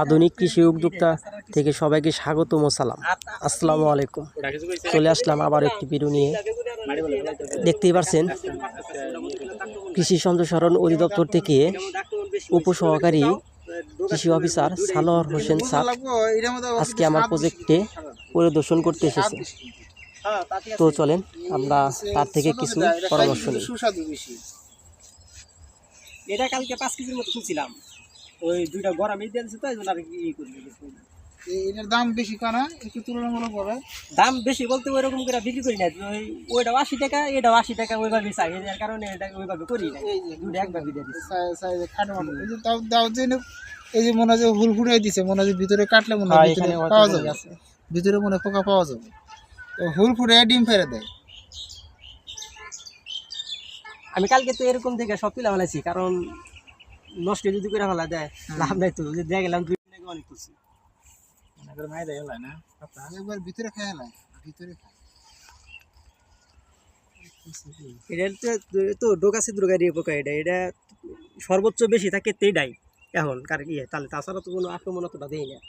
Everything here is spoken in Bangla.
আধুনিক কৃষি উদ্যোক্তা থেকে সবাইকে স্বাগতম ও সালাম। আসসালামু আলাইকুম। চলে আসলাম আবার একটি ভিডিও নিয়ে। দেখতেই পাচ্ছেন কৃষি সম্প্রসারণ অধিদপ্তর থেকে উপসহকারী কৃষি অফিসার সানোয়ার হোসেন স্যার আজকে আমার প্রজেক্টে পরিদর্শন করতে এসেছে। তো চলেন আমরা তার থেকে কিছু পরামর্শ নিই। এটা কালকে 5 কেজির মতো তুলছিলাম, ওই দুইটা গরমে দিয়ে দিচ্ছে তো এই জন্য আর কি করি। এটার দাম বেশি কানা একটু তুলনামূলক ভাবে দাম বেশি বলতে ওই রকম করে বিক্রি করি না, ওইটাও 80 টাকা এটাও 80 টাকা, ওইভাবে চাই, এর কারণে এটা ওইভাবে করি না, দুটো একভাবে দিয়ে দিচ্ছি। খাটো মাটো এই যে দাও যে এই যে মনে হয় যে হুল ফুটাই দিছে, মনে হয় যে ভিতরে কাটলে মনে হয় ভিতরে পাওয়া যাবে, ভিতরে মনে হয় পোকা পাওয়া যাবে, তো হুল ফুটাই ডিম ফেলে দেয়। আমি কালকে তো এরকম থেকে সব তুলে ফেলাইছি, কারণ নষ্ট যদি করে ফেলা দেয় লাভ নাই তো, যে দিয়ে গেলাম 2 দিন আগে অনেক করছি মাই দেয় না একবার ভিতরে খায় না, ভিতরে খায়। এটা তো ডোকা ছিদ্র গাড়ি পোকা, এটা সর্বোচ্চ বেশি থাকে তেইটাই এখন কার ইয়ে, তাহলে তাছাড়া তো কোনো আক্রমণ অতটা দেয় না।